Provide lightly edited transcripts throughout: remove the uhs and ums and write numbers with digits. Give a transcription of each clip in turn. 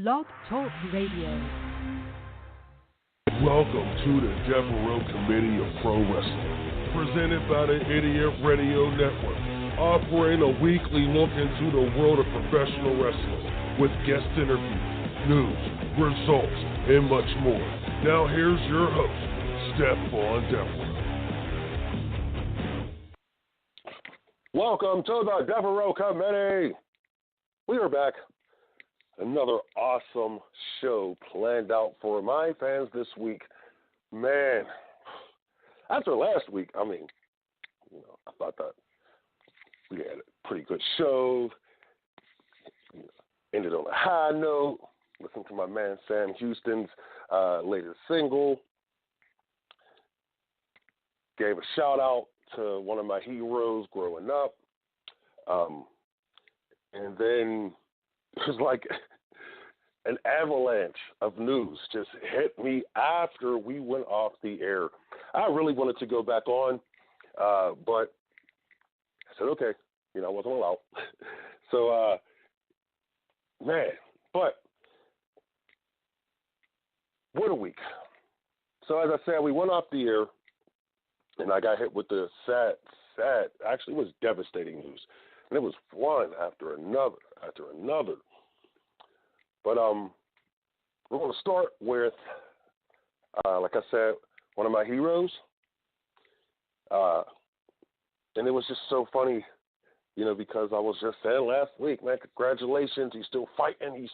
Blog Talk Radio. Welcome to the Devereux Committee of Pro Wrestling, presented by the Idiot Radio Network, offering a weekly look into the world of professional wrestling with guest interviews, news, results, and much more. Now here's your host, Stephon Devereux. Welcome to the Devereux Committee. We are back. Another awesome show planned out for my fans this week. Man, after last week, I thought that we had a pretty good show. Ended on a high note. Listen to my man Sam Houston's latest single. Gave a shout out to one of my heroes growing up. And then it was like an avalanche of news just hit me after we went off the air. I really wanted to go back on, but I said, okay, I wasn't allowed. So, but what a week. So as I said, we went off the air, and I got hit with the sad, actually it was devastating news. And it was one after another. But we're going to start with, like I said, one of my heroes. And it was just so funny, because I was just saying last week, man, congratulations, he's still fighting.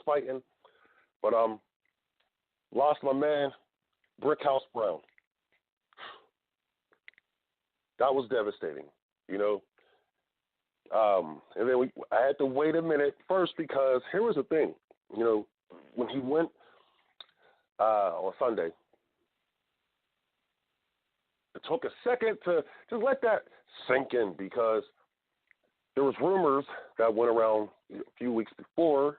But lost my man, Brickhouse Brown. That was devastating, and then I had to wait a minute first because here was the thing, when he went on Sunday, it took a second to just let that sink in because there was rumors that went around a few weeks before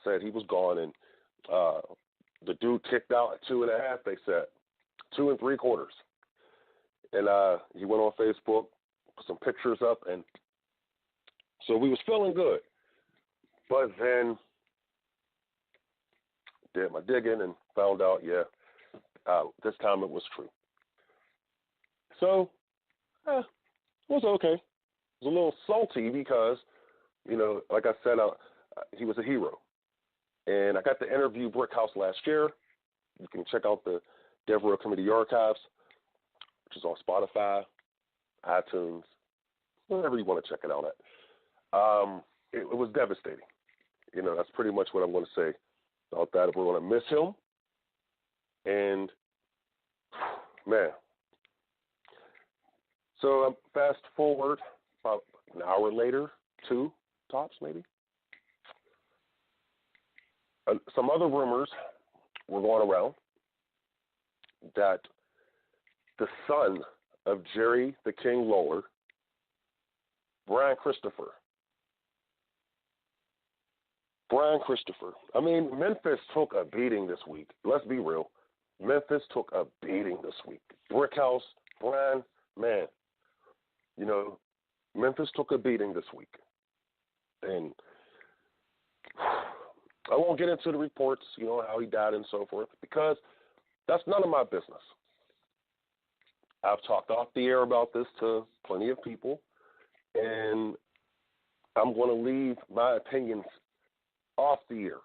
said he was gone, and the dude kicked out at 2.5. They said 2 3/4, and he went on Facebook, put some pictures up, and so we was feeling good. But then did my digging and found out, this time it was true. So, it was okay. It was a little salty because, like I said, he was a hero. And I got to interview Brickhouse last year. You can check out the Devereux Committee archives, which is on Spotify, iTunes, wherever you want to check it out at. It was devastating. That's pretty much what I'm going to say about that. We're going to miss him. And, man. So fast forward about an hour later, 2 tops maybe. Some other rumors were going around that the son of Jerry the King Lawler, Brian Christopher. Memphis took a beating this week. Let's be real. Memphis took a beating this week. Brickhouse, Brian, man. Memphis took a beating this week. And I won't get into the reports, how he died and so forth, because that's none of my business. I've talked off the air about this to plenty of people, and I'm going to leave my opinions off the air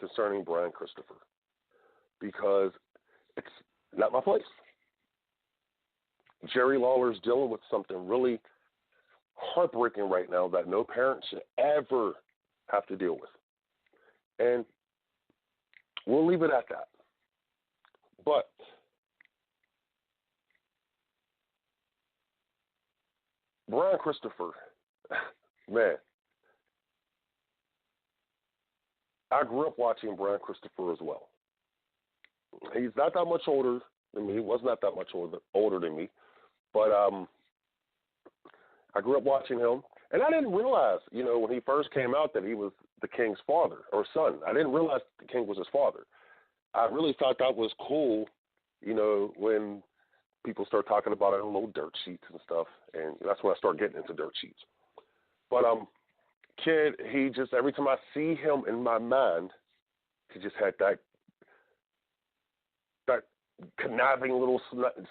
concerning Brian Christopher because it's not my place. Jerry Lawler's dealing with something really heartbreaking right now that no parent should ever have to deal with. And we'll leave it at that. But Brian Christopher, man, I grew up watching Brian Christopher as well. He's not that much older than me. He was not that much older than me. But I grew up watching him. And I didn't realize, when he first came out that he was the King's father or son. I didn't realize the King was his father. I really thought that was cool, when people start talking about it on little dirt sheets and stuff. And that's when I started getting into dirt sheets. But kid, he just, every time I see him in my mind, He just had that conniving little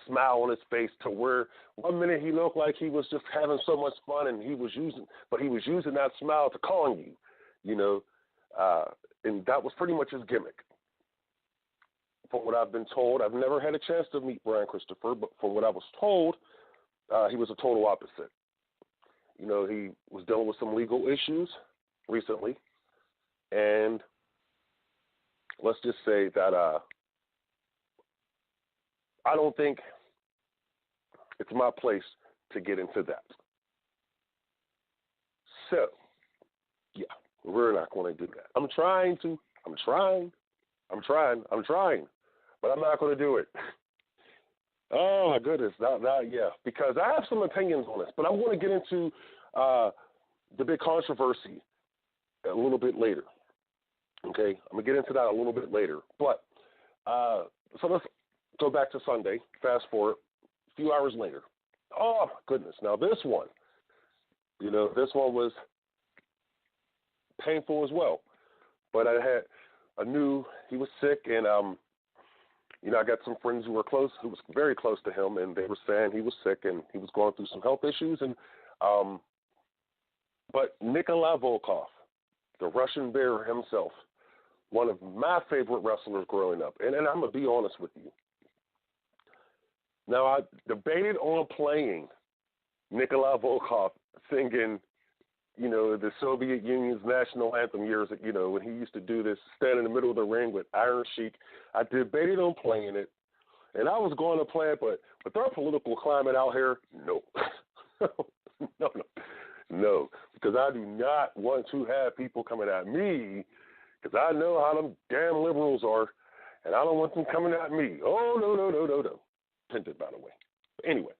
smile on his face, to where one minute he looked like he was just having so much fun, and he was using that smile to con you, you know, and that was pretty much his gimmick. From what I've been told, I've never had a chance to meet Brian Christopher, but from what I was told, he was a total opposite. You know, he was dealing with some legal issues recently, and let's just say that I don't think it's my place to get into that. So, yeah, we're not going to do that. I'm trying, but I'm not going to do it. Oh, my goodness. Yeah, because I have some opinions on this, but I want to get into the big controversy a little bit later. Okay? I'm going to get into that a little bit later. But, so let's go back to Sunday, fast forward, a few hours later. Oh, my goodness. Now, this one was painful as well. But I knew he was sick, and, I got some friends who was very close to him, and they were saying he was sick and he was going through some health issues. And but Nikolai Volkoff, the Russian Bear himself, one of my favorite wrestlers growing up, and I'm going to be honest with you. Now, I debated on playing Nikolai Volkoff singing, the Soviet Union's national anthem years, when he used to do this, stand in the middle of the ring with Iron Sheik. I debated on playing it, and I was going to play it, but with our political climate out here, no. No, because I do not want to have people coming at me, because I know how them damn liberals are, and I don't want them coming at me. Oh, no. Tinted, by the way. Anyway,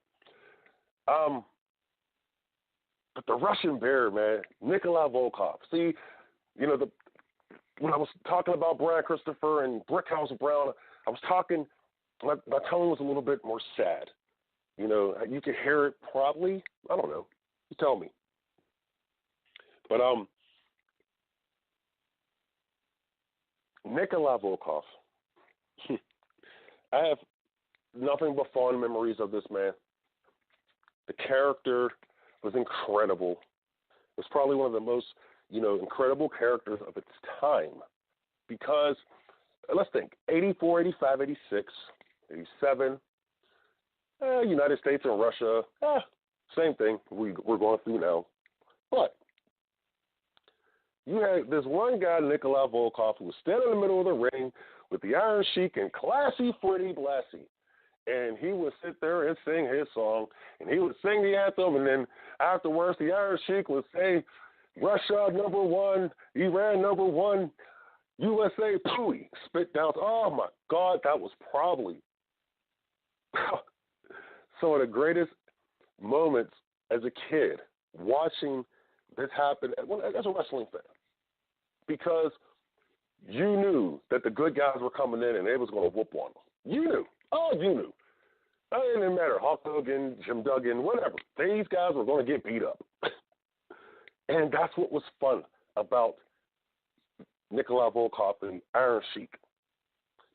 but the Russian Bear, man, Nikolai Volkoff. See, when I was talking about Brian Christopher and Brickhouse Brown, I was talking, my tone was a little bit more sad. You could hear it probably. I don't know. You tell me. But Nikolai Volkoff, I have nothing but fond memories of this man. The character was incredible. It was probably one of the most, incredible characters of its time. Because, let's think, 84, 85, 86, 87, United States and Russia, same thing we're going through now. But you had this one guy, Nikolai Volkoff, who was standing in the middle of the ring with the Iron Sheik and Classy Freddie Blassie. And he would sit there and sing his song, and he would sing the anthem, and then afterwards the Iron Sheik would say, Russia number one, Iran number one, USA pooey, spit down. Oh, my God, that was probably some of the greatest moments as a kid watching this happen as a wrestling fan, because you knew that the good guys were coming in and they was going to whoop on them. You knew. Oh, you knew. It didn't matter. Hulk Hogan, Jim Duggan, whatever. These guys were going to get beat up. And that's what was fun about Nikolai Volkoff and Iron Sheik.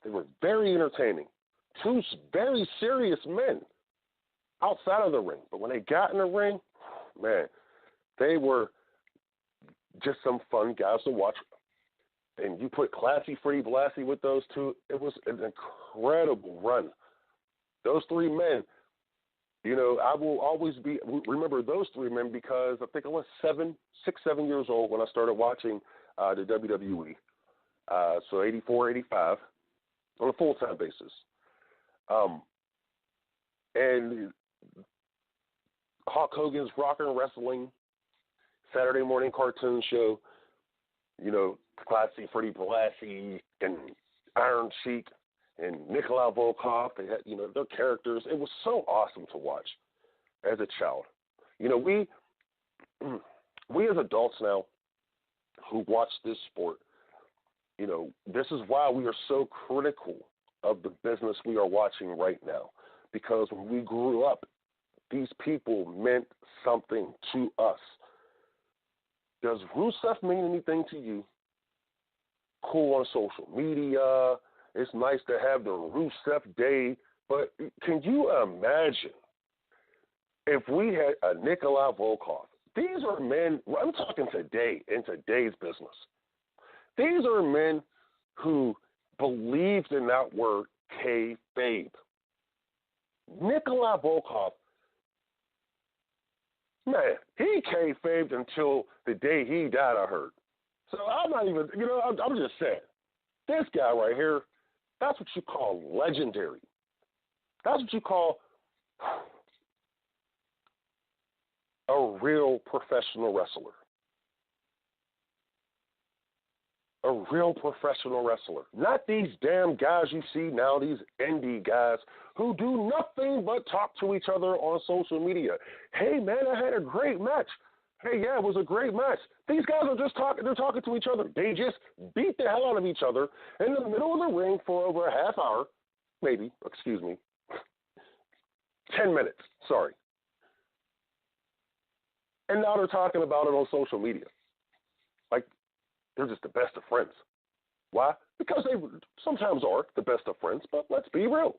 They were very entertaining. Two very serious men outside of the ring. But when they got in the ring, man, they were just some fun guys to watch. And you put Classy Freddie Blassie with those two, it was an incredible run. Those three men, I will always remember those three men, because I think I was 7 years old when I started watching the WWE. So 84, 85 on a full-time basis. And Hulk Hogan's Rockin' Wrestling Saturday morning cartoon show, Classy Freddie Blassie and Iron Sheik and Nikolai Volkoff. They had, their characters. It was so awesome to watch as a child. We as adults now who watch this sport, this is why we are so critical of the business we are watching right now. Because when we grew up, these people meant something to us. Does Rusev mean anything to you? cool on social media. It's nice to have the Rusev Day. But can you imagine if we had a Nikolai Volkoff? These are men, I'm talking today, in today's business. These are men who believed in that word kayfabe. Nikolai Volkoff, man, he kayfabed until the day he died, I heard. So I'm not even, I'm just saying, this guy right here, that's what you call legendary. That's what you call a real professional wrestler. A real professional wrestler. Not these damn guys you see now, these indie guys who do nothing but talk to each other on social media. Hey, man, I had a great match. Hey, yeah, it was a great match. These guys are just talking. They're talking to each other. They just beat the hell out of each other in the middle of the ring for over a half hour, maybe, 10 minutes, sorry. And now they're talking about it on social media. Like, they're just the best of friends. Why? Because they sometimes are the best of friends, but let's be real.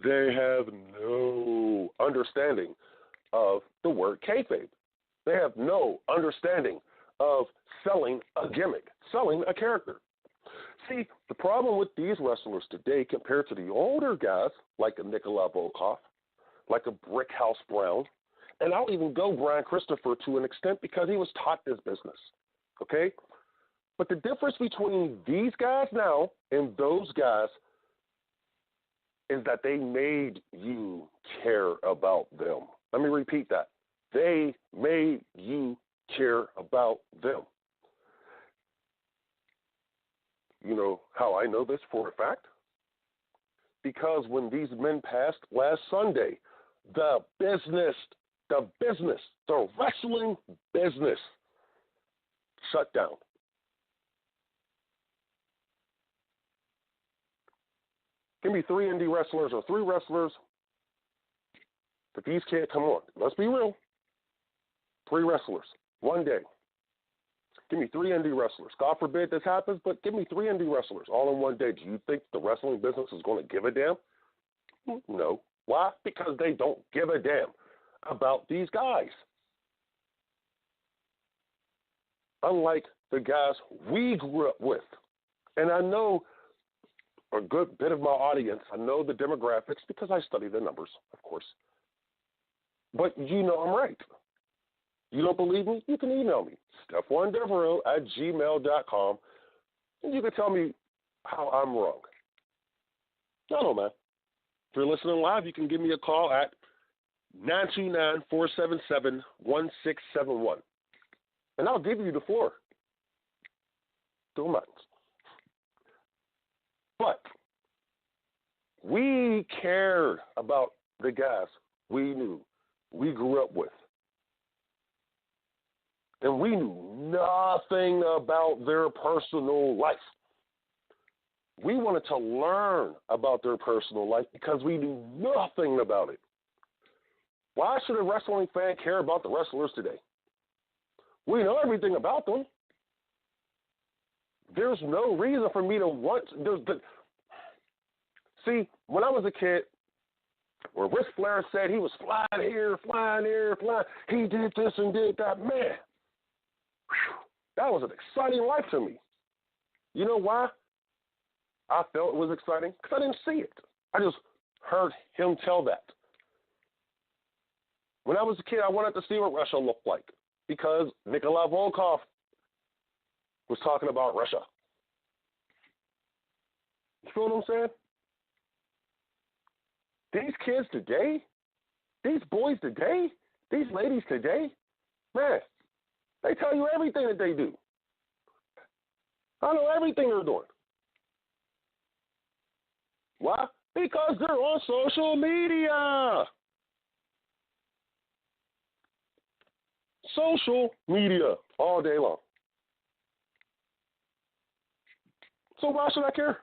They have no understanding of the word kayfabe. They have no understanding of selling a gimmick, selling a character. See, the problem with these wrestlers today compared to the older guys like a Nikolai Volkoff, like a Brickhouse Brown, and I'll even go Brian Christopher to an extent because he was taught this business, okay? But the difference between these guys now and those guys is that they made you care about them. Let me repeat that. They made you care about them. You know how I know this for a fact? Because when these men passed last Sunday, the wrestling business shut down. Give me 3 indie wrestlers or 3 wrestlers, but these can't come on. Let's be real. 3 wrestlers, one day. Give me 3 indie wrestlers. God forbid this happens, but give me 3 indie wrestlers all in one day. Do you think the wrestling business is going to give a damn? No. Why? Because they don't give a damn about these guys. Unlike the guys we grew up with. And I know a good bit of my audience, I know the demographics because I study the numbers, of course. But you know I'm right. You don't believe me? You can email me, stephondevereux@gmail.com, and you can tell me how I'm wrong. I don't know, man. If you're listening live, you can give me a call at 929-477-1671, and I'll give you the floor. Don't mind. But we cared about the guys we knew, we grew up with. And we knew nothing about their personal life. We wanted to learn about their personal life because we knew nothing about it. Why should a wrestling fan care about the wrestlers today? We know everything about them. There's no reason for me to want to. See, when I was a kid, where Ric Flair said he was flying here, flying there, flying, he did this and did that, man. That was an exciting life to me. You know why I felt it was exciting? Because I didn't see it. I just heard him tell that. When I was a kid, I wanted to see what Russia looked like because Nikolai Volkoff was talking about Russia. You feel what I'm saying? These kids today, these boys today, these ladies today, man, they tell you everything that they do. I know everything they're doing. Why? Because they're on social media. Social media all day long. So why should I care?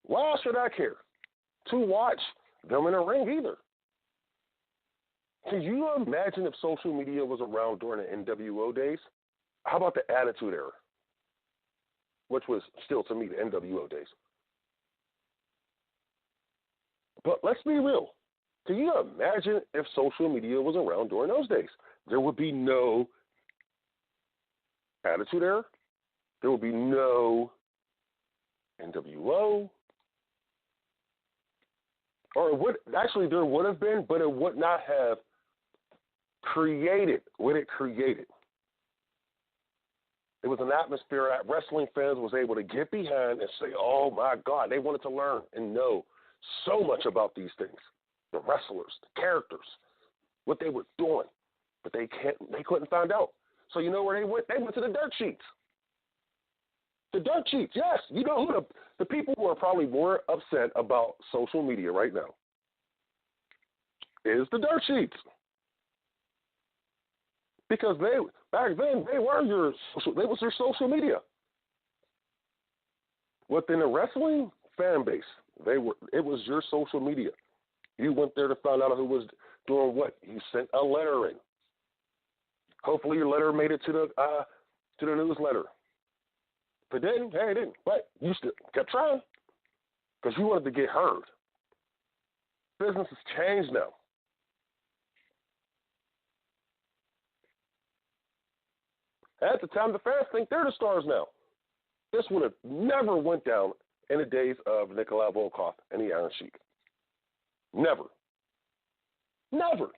Why should I care to watch them in a ring either? Can you imagine if social media was around during the NWO days? How about the Attitude Era, which was still, to me, the NWO days? But let's be real. Can you imagine if social media was around during those days? There would be no Attitude Era. There would be no NWO. Or it would, actually, there would have been, but it would not have created what it created. It was an atmosphere that wrestling fans was able to get behind and say, oh, my God, they wanted to learn and know so much about these things. The wrestlers, the characters, what they were doing. But they couldn't find out. So you know where they went? They went to the dirt sheets. The dirt sheets, yes. You know who the people who are probably more upset about social media right now is the dirt sheets. Because back then they was your social media. Within the wrestling fan base, it was your social media. You went there to find out who was doing what. You sent a letter in. Hopefully your letter made it to the newsletter. If it didn't, hey, it didn't. But you still kept trying because you wanted to get heard. Business has changed now. At the time, the fans think they're the stars now. This would have never went down in the days of Nikolai Volkoff and the Iron Sheik. Never. Never.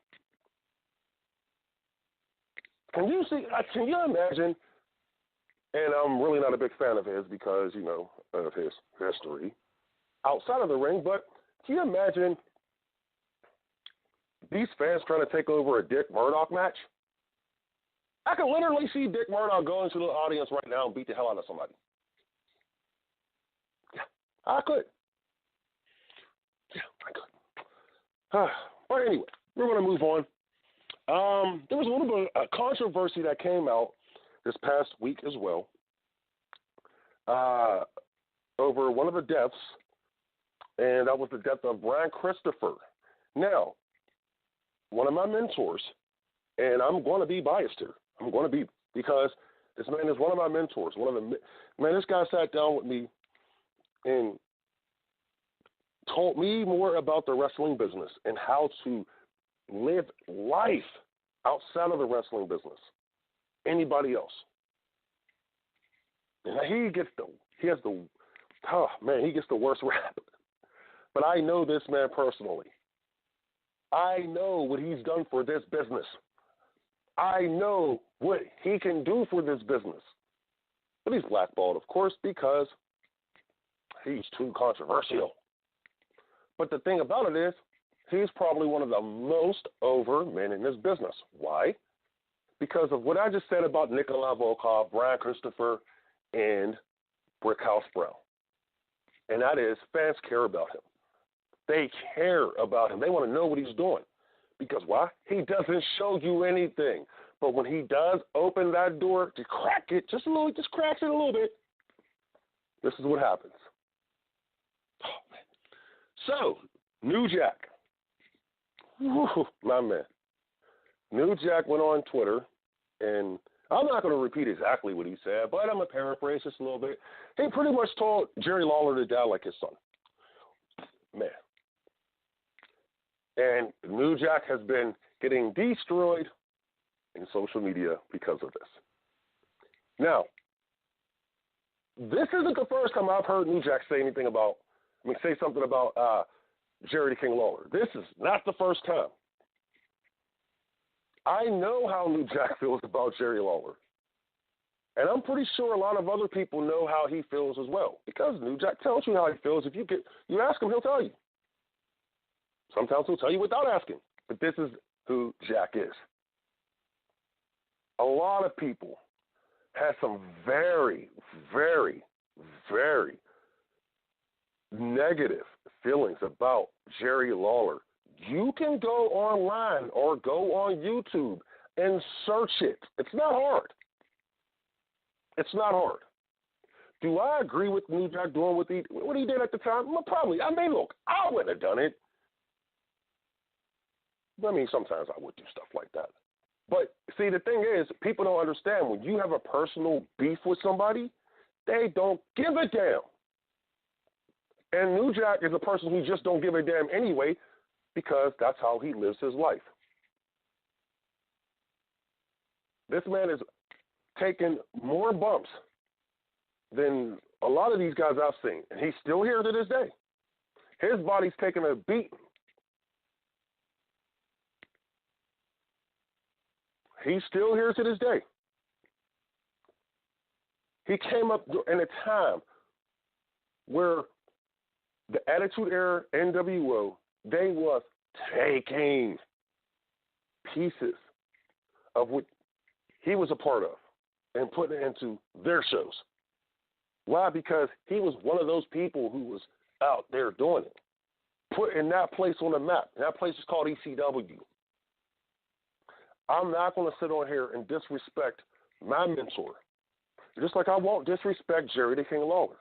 Can you imagine, and I'm really not a big fan of his because, you know, of his history outside of the ring, but can you imagine these fans trying to take over a Dick Murdoch match? I can literally see Dick Murdoch go into the audience right now and beat the hell out of somebody. Yeah, I could. Yeah, I could. But anyway, we're going to move on. There was a little bit of a controversy that came out this past week as well over one of the deaths, and that was the death of Brian Christopher. Now, one of my mentors, and I'm going to be biased here. I'm going to be, because this man is one of my mentors. This guy sat down with me and told me more about the wrestling business and how to live life outside of the wrestling business. Anybody else. And he gets the worst rap. But I know this man personally. I know what he's done for this business. I know what he can do for this business. But he's blackballed, of course, because he's too controversial. But the thing about it is, he's probably one of the most over men in this business. Why? Because of what I just said about Nikolai Volkoff, Brian Christopher, and Brickhouse Brown. And that is, fans care about him. They care about him. They want to know what he's doing. Because why? He doesn't show you anything. But when he does open that door to crack it, just cracks it a little bit, this is what happens. Oh, man. So, New Jack. Whew, my man. New Jack went on Twitter, and I'm not going to repeat exactly what he said, but I'm going to paraphrase just a little bit. He pretty much told Jerry Lawler to die like his son. Man. And New Jack has been getting destroyed in social media because of this. Now, this isn't the first time I've heard New Jack say something about Jerry the King Lawler. This is not the first time. I know how New Jack feels about Jerry Lawler. And I'm pretty sure a lot of other people know how he feels as well. Because New Jack tells you how he feels. If you ask him, he'll tell you. Sometimes he'll tell you without asking. But this is who Jack is. A lot of people have some very, very, very negative feelings about Jerry Lawler. You can go online or go on YouTube and search it. It's not hard. It's not hard. Do I agree with New Jack doing what he did at the time? Well, probably. I mean, look, I wouldn't have done it. I mean, sometimes I would do stuff like that. But see, the thing is, people don't understand when you have a personal beef with somebody, they don't give a damn. And New Jack is a person who just don't give a damn anyway, because that's how he lives his life. This man is taking more bumps than a lot of these guys I've seen, and he's still here to this day. His body's taking a beating. He's still here to this day. He came up in a time where the Attitude Era, NWO, they was taking pieces of what he was a part of and putting it into their shows. Why? Because he was one of those people who was out there doing it, putting that place on the map. And that place is called ECW. I'm not going to sit on here and disrespect my mentor, just like I won't disrespect Jerry the King Lawler.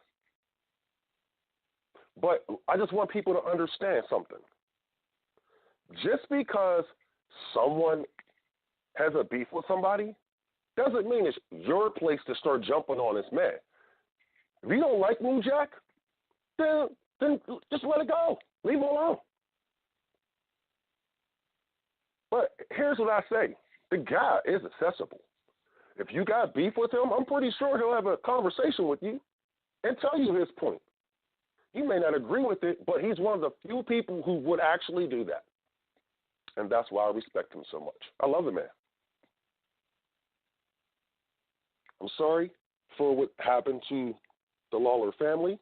But I just want people to understand something. Just because someone has a beef with somebody doesn't mean it's your place to start jumping on this man. If you don't like New Jack, then just let it go. Leave him alone. But here's what I say. The guy is accessible. If you got beef with him, I'm pretty sure he'll have a conversation with you and tell you his point. You may not agree with it, but he's one of the few people who would actually do that. And that's why I respect him so much. I love the man. I'm sorry for what happened to the Lawler family.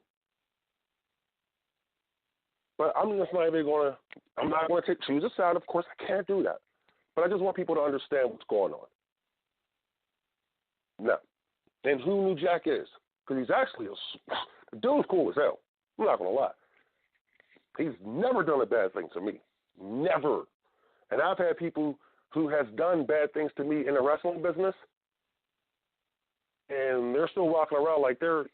But I'm just not even going to, I'm not going to choose a side. Of course, I can't do that. But I just want people to understand what's going on. Now, and who New Jack is. Because he's actually the dude's cool as hell. I'm not going to lie. He's never done a bad thing to me. Never. And I've had people who has done bad things to me in the wrestling business, and they're still walking around like their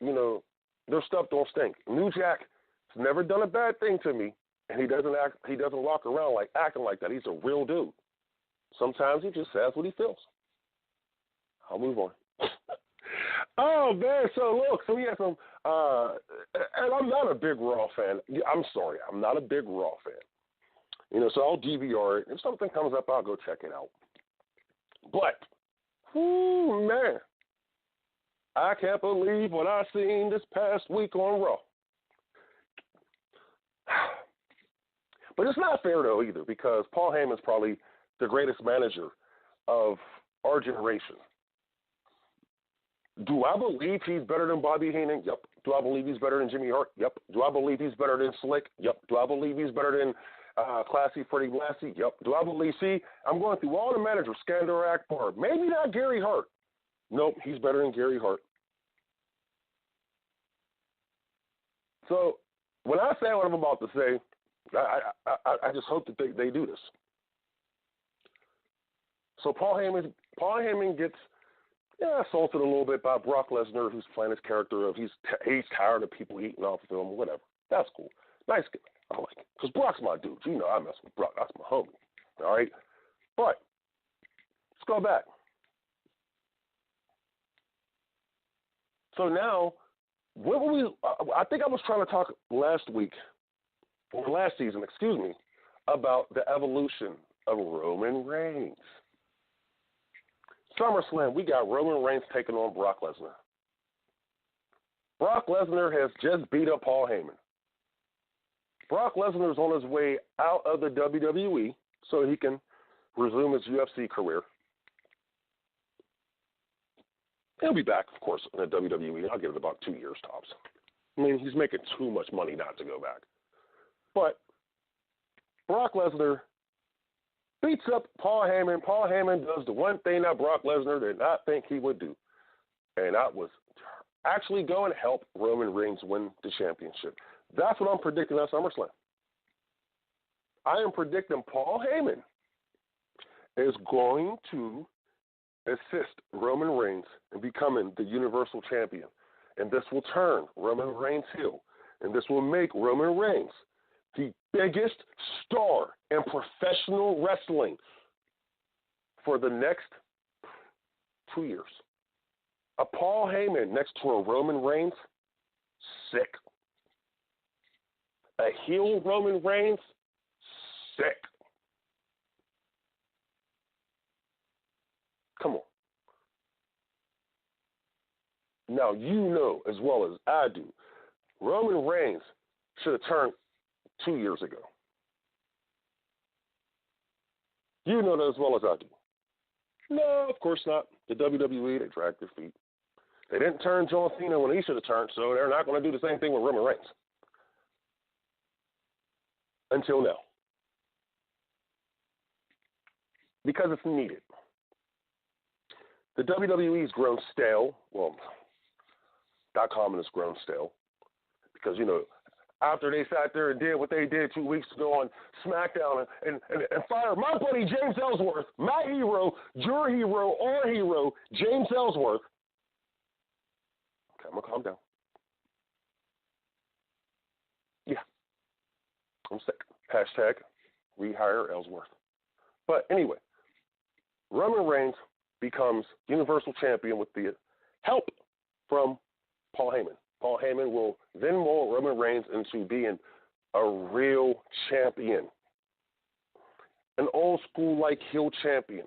stuff don't stink. New Jack has never done a bad thing to me, and he doesn't walk around like acting like that. He's a real dude. Sometimes he just says what he feels. I'll move on. Oh, man, so look, so we have some, and I'm not a big Raw fan. I'm sorry, I'm not a big Raw fan. So I'll DVR it. If something comes up, I'll go check it out. But, man, I can't believe what I seen this past week on Raw. But it's not fair, though, either, because Paul Heyman's probably the greatest manager of our generation. Do I believe he's better than Bobby Heenan? Yep. Do I believe he's better than Jimmy Hart? Yep. Do I believe he's better than Slick? Yep. Do I believe he's better than Classy Freddie Blassie? Yep. Do I believe, I'm going through all the managers, Skandor Akbar. Maybe not Gary Hart. Nope, he's better than Gary Hart. So when I say what I'm about to say, I just hope that they do this. So Paul Heyman gets assaulted a little bit by Brock Lesnar, who's playing his character of he's tired of people eating off of him or whatever. That's cool. Nice guy. I like it. Because Brock's my dude. I mess with Brock. That's my homie. All right? But let's go back. So now, I think I was trying to talk last season, about the evolution of Roman Reigns. SummerSlam, we got Roman Reigns taking on Brock Lesnar. Brock Lesnar has just beat up Paul Heyman. Brock Lesnar is on his way out of the WWE so he can resume his UFC career. He'll be back, of course, in the WWE. I'll give it about 2 years tops. I mean, he's making too much money not to go back. But Brock Lesnar beats up Paul Heyman. Paul Heyman does the one thing that Brock Lesnar did not think he would do, and that was actually go and help Roman Reigns win the championship. That's what I'm predicting at SummerSlam. I am predicting Paul Heyman is going to assist Roman Reigns in becoming the Universal Champion, and this will turn Roman Reigns heel, and this will make Roman Reigns the biggest star in professional wrestling for the next 2 years. A Paul Heyman next to a Roman Reigns, sick. A heel Roman Reigns, sick. Come on. Now, you know as well as I do, Roman Reigns should have turned 2 years ago. You know that as well as I do. No, of course not. The WWE, they dragged their feet. They didn't turn John Cena when he should have turned, so they're not going to do the same thing with Roman Reigns. Until now. Because it's needed. The WWE's grown stale. Well, .com has grown stale. Because, you know, after they sat there and did what they did 2 weeks ago on SmackDown and fired my buddy James Ellsworth, my hero, your hero, our hero, James Ellsworth. Okay, I'm going to calm down. Yeah. I'm sick. Hashtag rehire Ellsworth. But anyway, Roman Reigns becomes Universal Champion with the help from Paul Heyman. Paul Heyman will then mold Roman Reigns into being a real champion. An old school like heel champion.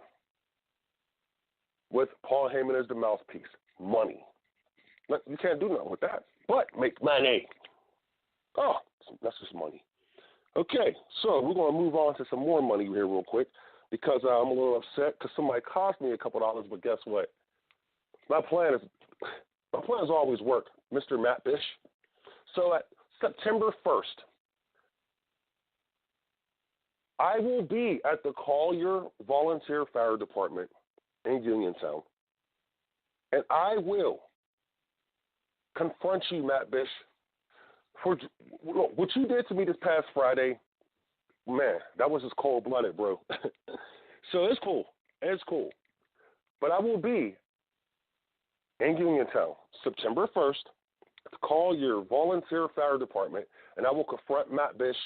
With Paul Heyman as the mouthpiece. Money. You can't do nothing with that. But make money. Oh, that's just money. Okay, so we're going to move on to some more money here real quick because I'm a little upset because somebody cost me a couple dollars, but guess what? My plan has always worked, Mr. Matt Bish. So at September 1st, I will be at the Collier Volunteer Fire Department in Uniontown, and I will confront you, Matt Bish, for what you did to me this past Friday. Man, that was just cold-blooded, bro. So it's cool. It's cool. But I will be in Uniontown, September 1st, call your volunteer fire department, and I will confront Matt Bish,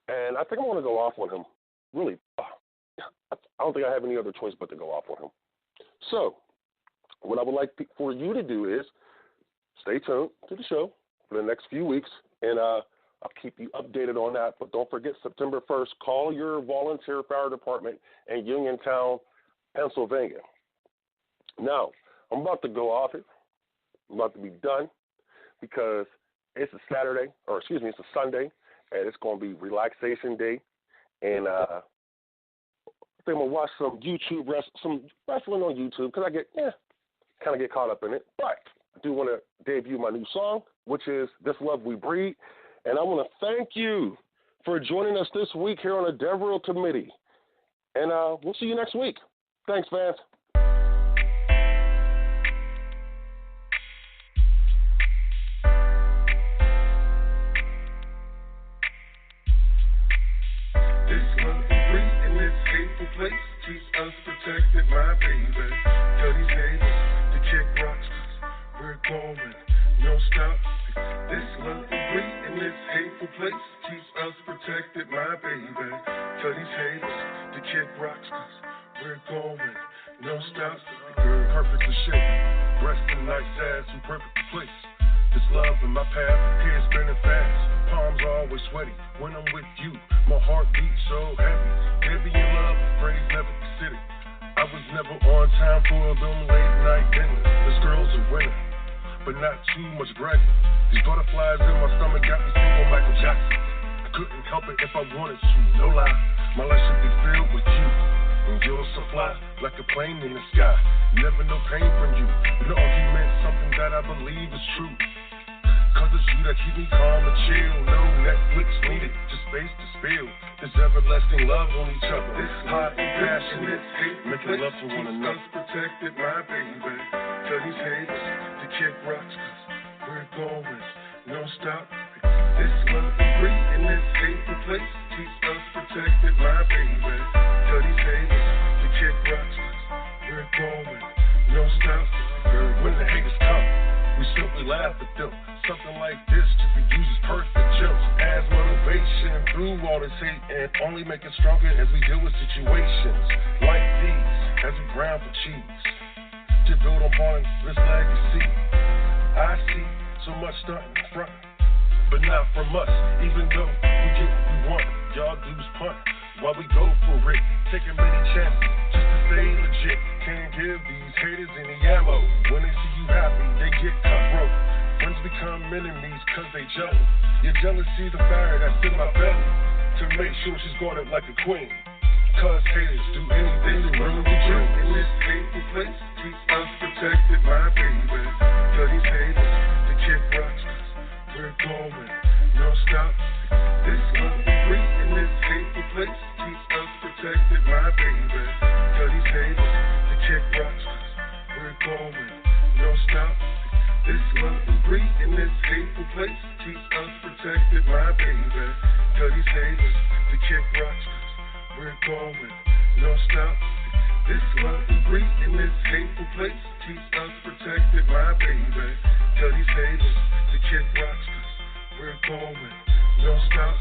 and I think I'm going to go off on him. Really, I don't think I have any other choice but to go off on him. So what I would like for you to do is stay tuned to the show for the next few weeks, and I'll keep you updated on that. But don't forget, September 1st, call your volunteer fire department in Uniontown, Pennsylvania. Now, I'm about to go off it. I'm about to be done because it's a Saturday, or excuse me, it's a Sunday, and it's going to be relaxation day. And I think I'm going to watch some wrestling on YouTube because I kind of get caught up in it. But I do want to debut my new song, which is This Love We Breed. And I want to thank you for joining us this week here on the Devereux Committee. And we'll see you next week. Thanks, fans. Place, keep us protected, my baby. Tell these haters to kick rocks, cause we're going, no stop. This love we breathe in this hateful place, keep us protected, my baby. Tell these haters to kick rocks, cause we're going, no stop. Girl, perfect as shape, resting nice ass in perfect place. This love in my path, here spinning fast, palms always sweaty. When I'm with you, my heart beats so heavy. Heavy in love, praise never considered. I was never on time for them late night dinners. This girl's a winner, but not too much bragging. These butterflies in my stomach got me singing Michael Jackson. I couldn't help it if I wanted to, no lie. My life should be filled with you. And you're so fly, like a plane in the sky. Never no pain from you. No argument, something that I believe is true. Cause it's you that keep me calm and chill. No Netflix needed, just space to spill. This everlasting love on each other. This hot and passionate hate, making love to one another. Protected, my baby. Tell these haters to kick rocks, cause we're going, no stop. This love we breathe in this hateful place, keep us protected, my baby. Tell these haters to kick rocks, cause we're going, no stop. When the haters come, we simply laugh at them. Something like this should be used as perfect jokes as motivation through all this hate, and only make it stronger as we deal with situations like these as we grind for cheese to build upon this legacy. I see so much starting front, but not from us. Even though we get what we want, y'all dudes punt while we go for it, taking many chances just to stay legit. Can't give these haters any ammo. When they see you happy, they get cutthroat. Friends become enemies cause they jealous. Your jealousy is the fire that's in my belly, to make sure she's guarded like a queen. Cause haters do anything to ruin the dream. In this hateful place, keep us protected, my baby. Tell these haters to kick rocks, we're going, no stop. This love we breathe in this hateful place, keep us protected, my baby. Tell these haters to kick rocks, we're going, no stop. This love we breathe in this hateful place, keep us protected, my baby. Tell these haters to kick rocks, we're going, no stop. This love we breathe in this hateful place, keep us protected, my baby. Tell these haters to kick rocks, we're going, no stop.